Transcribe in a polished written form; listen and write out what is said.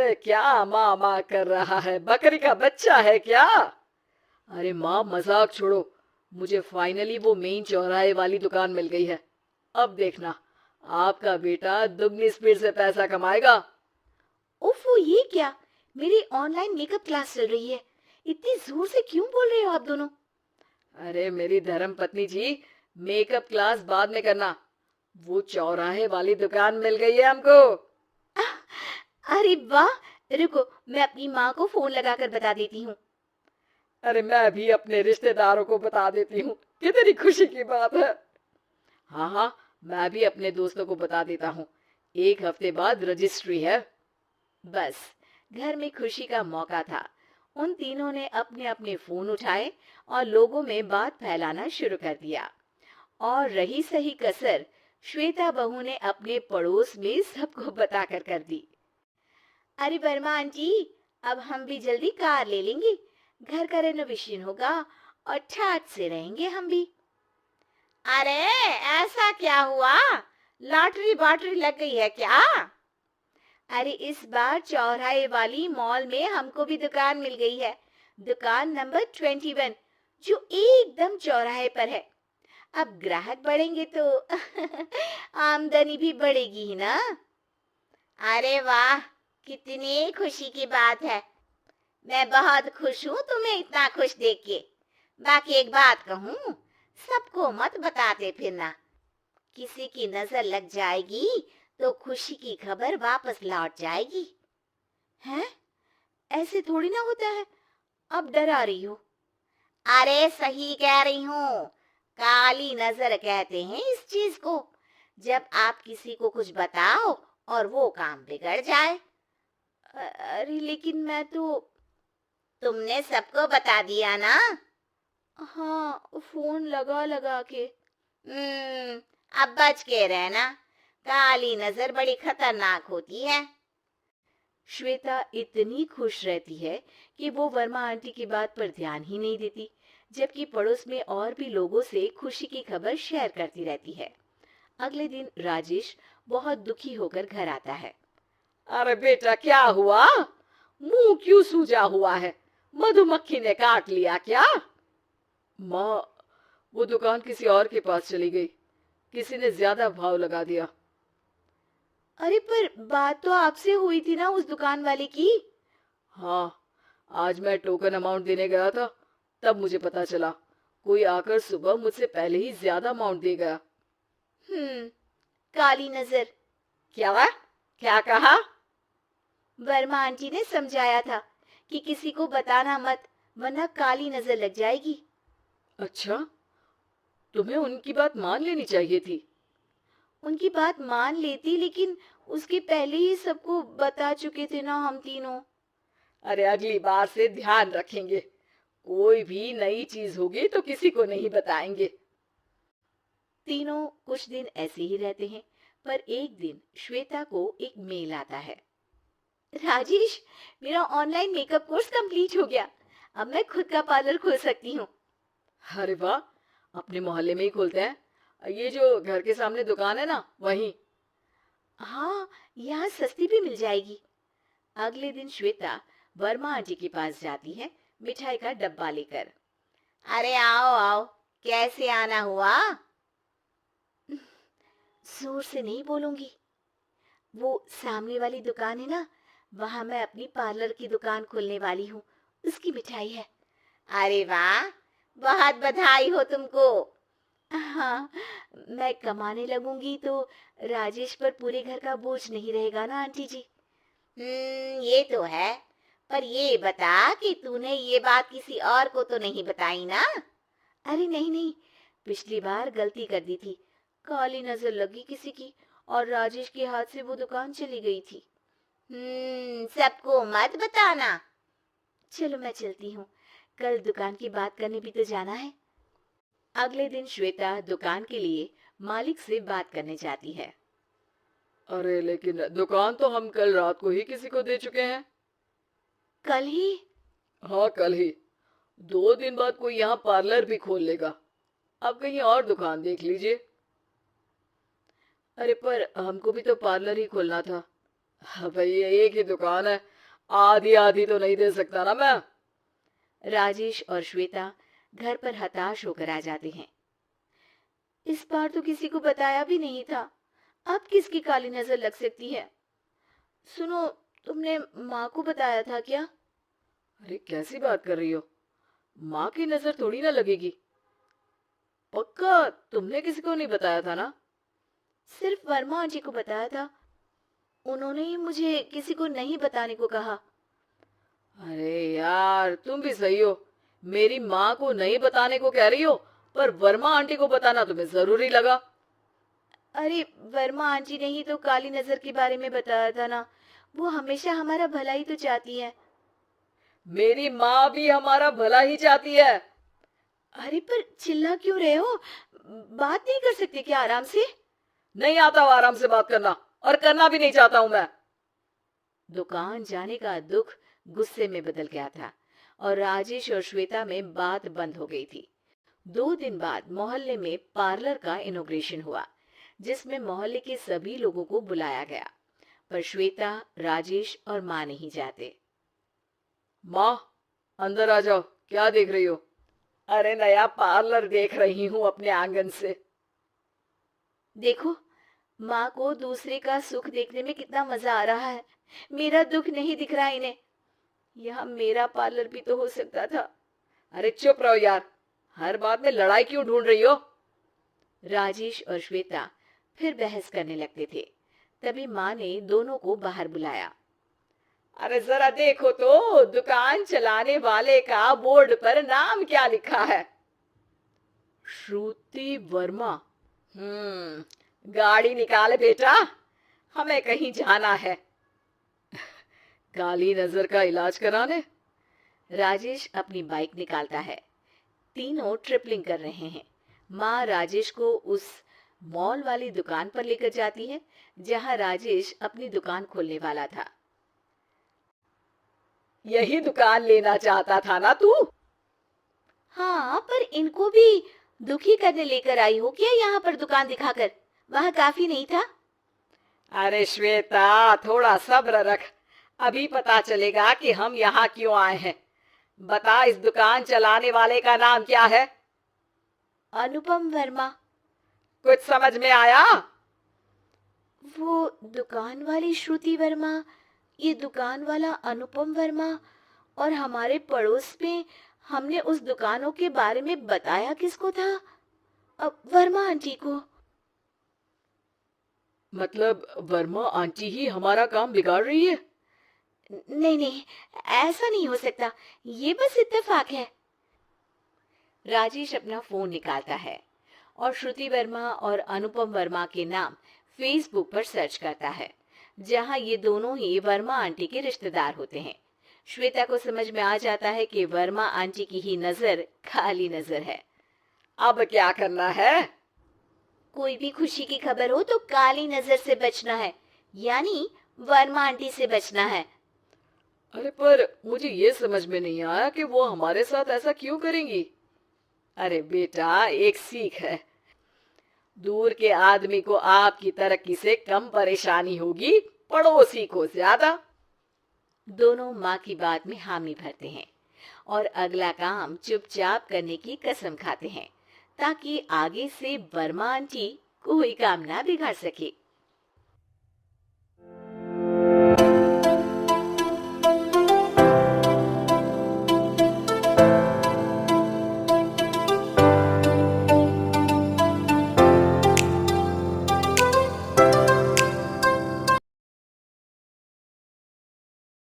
अरे क्या माँ माँ कर रहा है, बकरी का बच्चा है क्या? अरे माँ मजाक छोड़ो, मुझे फाइनली वो मेन चौराहे वाली दुकान मिल गई है। अब देखना, आपका बेटा दुगनी स्पीड से पैसा कमाएगा। ओफो, ये क्या? मेरी ऑनलाइन मेकअप क्लास चल रही है। इतनी जोर से क्यों बोल रहे हो आप दोनों? अरे मेरी धर्म पत्नी जी, मेकअप क्लास बाद में करना, वो चौराहे वाली दुकान मिल गई है हमको। अरे वाह! रुको, मैं अपनी माँ को फोन लगाकर बता देती हूँ। अरे मैं भी अपने रिश्तेदारों को बता देती हूँ, कितनी खुशी की बात है। हाँ हाँ, मैं भी अपने दोस्तों को बता देता हूँ, 1 हफ्ते बाद रजिस्ट्री है। बस, घर में खुशी का मौका था। उन तीनों ने अपने अपने फोन उठाए और लोगों में बात फैलाना शुरू कर दिया। और रही सही कसर, श्वेता बहू ने अपने पड़ोस में सबको बताकर कर दी। अरे वर्मा आंटी, अब हम भी जल्दी कार ले लेंगे। घर का रेनोवेशन होगा और ठाट से रहेंगे हम भी। अरे, ऐसा क्या हुआ? लॉटरी बाटरी लग गई है क्या? अरे, इस बार चौराहे वाली मॉल में हमको भी दुकान मिल गई है। दुकान नंबर 21, जो एकदम चौराहे पर है। अब ग्राहक बढ़ेंगे तो आमदनी भी बढ़ेगी ही ना। अरे वाह, कितनी खुशी की बात है। मैं बहुत खुश हूँ तुम्हें इतना खुश देख के। बाकी एक बात कहूँ, सबको मत बताते फिरना। किसी की नजर लग जाएगी तो खुशी की खबर वापस लौट जाएगी। हैं? ऐसे थोड़ी ना होता है। अब डरा रही हो। अरे सही कह रही हूँ, काली नजर कहते हैं इस चीज को। जब आप किसी को कुछ बताओ और वो काम बिगड़ जाए। अरे लेकिन मैं तो। तुमने सबको बता दिया ना? हाँ, फोन लगा लगा के। अब बच के रहना, काली नजर बड़ी खतरनाक होती है। श्वेता इतनी खुश रहती है कि वो वर्मा आंटी की बात पर ध्यान ही नहीं देती, जबकि पड़ोस में और भी लोगों से खुशी की खबर शेयर करती रहती है। अगले दिन राजेश बहुत दुखी होकर घर आता है। अरे बेटा क्या हुआ, मुंह क्यों सूजा हुआ है, मधुमक्खी ने काट लिया क्या? माँ, वो दुकान किसी और के पास चली गई, किसी ने ज्यादा भाव लगा दिया। अरे पर बात तो आपसे हुई थी ना उस दुकान वाले की। हाँ, आज मैं टोकन अमाउंट देने गया था, तब मुझे पता चला, कोई आकर सुबह मुझसे पहले ही ज्यादा अमाउंट दे गया। काली नजर। क्या? क्या कहा? वर्मा आंटी ने समझाया था कि किसी को बताना मत, वरना काली नजर लग जाएगी। अच्छा, तुम्हें उनकी बात मान लेनी चाहिए थी। उनकी बात मान लेती, लेकिन उसके पहले ही सबको बता चुके थे ना हम तीनों। अरे अगली बार से ध्यान रखेंगे, कोई भी नई चीज होगी तो किसी को नहीं बताएंगे। तीनों कुछ दिन ऐसे ही रहते हैं, पर एक दिन श्वेता को एक मेल आता है। राजेश, मेरा ऑनलाइन मेकअप कोर्स कंप्लीट हो गया। अब मैं खुद का पार्लर खोल सकती हूँ। अरे वाह, अपने मोहल्ले में ही खोलते हैं, ये जो घर के सामने दुकान है ना, वहीं। हाँ, यहाँ सस्ती भी मिल जाएगी। अगले दिन श्वेता वर्मा आंटी के पास जाती है, मिठाई का डब्बा लेकर। अरे आओ आओ, कैसे आना हुआ? जोर से नहीं बोलूंगी। वो सामने वाली दुकान है ना, वहां मैं अपनी पार्लर की दुकान खोलने वाली हूँ, उसकी मिठाई है। अरे वाह, बहुत बधाई हो तुमको। हाँ, मैं कमाने लगूंगी तो राजेश पर पूरे घर का बोझ नहीं रहेगा ना आंटी जी। ये तो है। पर ये बता कि तूने ये बात किसी और को तो नहीं बताई ना? अरे नहीं नहीं, पिछली बार गलती कर दी थी। काली नजर लगी किसी की और राजेश के हाथ से वो दुकान चली गई थी। सबको मत बताना। चलो मैं चलती हूँ, कल दुकान की बात करने भी तो जाना है। अगले दिन श्वेता दुकान के लिए मालिक से बात करने जाती है। अरे लेकिन दुकान तो हम कल रात को ही किसी को दे चुके हैं। कल ही? हाँ कल ही, 2 दिन बाद कोई यहाँ पार्लर भी खोल लेगा, अब कहीं और दुकान देख लीजिए। अरे पर हमको भी तो पार्लर ही खोलना था। हाँ भाई, एक ही दुकान है, आधी आधी तो नहीं दे सकता ना मैं। राजेश और श्वेता घर पर हताश होकर आ जाते हैं। इस बार तो किसी को बताया भी नहीं था, अब किसकी काली नजर लग सकती है? सुनो, तुमने माँ को बताया था क्या? अरे कैसी बात कर रही हो, माँ की नजर थोड़ी ना लगेगी। पक्का तुमने किसी को नहीं बताया था ना? सिर्फ वर्मा आंटी को बताया था, उन्होंने ही मुझे किसी को नहीं बताने को कहा। अरे यार तुम भी सही हो, मेरी माँ को नहीं बताने को कह रही हो, पर वर्मा आंटी को बताना तुम्हें जरूरी लगा। अरे वर्मा आंटी ने ही तो काली नजर के बारे में बताया था ना, वो हमेशा हमारा भला ही तो चाहती है। मेरी माँ भी हमारा भला ही चाहती है। अरे पर चिल्ला क्यों रहे हो? बात नहीं कर सकते क्या आराम से? नहीं आता वो आराम से बात करना, और करना भी नहीं चाहता हूं मैं। दुकान जाने का दुख गुस्से में बदल गया था और राजेश और श्वेता में बात बंद हो गई थी। 2 दिन बाद मोहल्ले में पार्लर का इनॉग्रेशन हुआ, जिसमें मोहल्ले के सभी लोगों को बुलाया गया, पर श्वेता, राजेश और माँ नहीं जाते। माँ अंदर आ जाओ, क्या देख रही हो? अरे नया पार्लर देख रही हूँ अपने आंगन से। देखो, माँ को दूसरे का सुख देखने में कितना मजा आ रहा है, मेरा दुख नहीं दिख रहा इन्हें। यहाँ मेरा पार्लर भी तो हो सकता था। अरे चुप रहो यार, हर बात में लड़ाई क्यों ढूंढ रही हो? राजेश और श्वेता फिर बहस करने लगते थे। तभी माँ ने दोनों को बाहर बुलाया। अरे जरा देखो तो दुकान चलाने वाले का बोर्ड पर नाम क्या लिखा है? श्रुति वर्मा। गाड़ी निकाले बेटा, हमें कहीं जाना है। काली नजर का इलाज कराने। राजेश अपनी बाइक निकालता है। तीनों ट्रिपलिंग कर रहे हैं। माँ राजेश को उस मॉल वाली दुकान पर लेकर जाती है जहाँ राजेश अपनी दुकान खोलने वाला था। यही दुकान लेना चाहता था ना तू? हाँ, पर इनको भी दुखी करने लेकर आई हो क्या यहाँ पर दुकान दिखाकर? वहाँ काफी नहीं था? अरे श्वेता थोड़ा सब्र रख, अभी पता चलेगा कि हम यहाँ क्यों आए हैं। बता, इस दुकान चलाने वाले का नाम क्या है? अनुपम वर्मा। कुछ समझ में आया? वो दुकान वाली श्रुति वर्मा, ये दुकान वाला अनुपम वर्मा, और हमारे पड़ोस में हमने उस दुकानों के बारे में बताया किसको था? अब वर्मा आंटी को। मतलब वर्मा आंटी ही हमारा काम बिगाड़ रही है? नहीं नहीं, ऐसा नहीं हो सकता, ये बस इत्तेफाक है। राजेश अपना फोन निकालता है और श्रुति वर्मा और अनुपम वर्मा के नाम फेसबुक पर सर्च करता है, जहां ये दोनों ही वर्मा आंटी के रिश्तेदार होते हैं। श्वेता को समझ में आ जाता है कि वर्मा आंटी की ही नजर खाली नजर है। अब क्या करना है? कोई भी खुशी की खबर हो तो काली नजर से बचना है, यानी वर्मा आंटी से बचना है। अरे पर मुझे ये समझ में नहीं आया कि वो हमारे साथ ऐसा क्यों करेंगी। अरे बेटा, एक सीख है, दूर के आदमी को आपकी तरक्की से कम परेशानी होगी, पड़ोसी को ज्यादा। दोनों माँ की बात में हामी भरते हैं और अगला काम चुपचाप करने की कसम खाते हैं, ताकि आगे से वर्मा आंटी कोई काम ना बिगाड़ सके।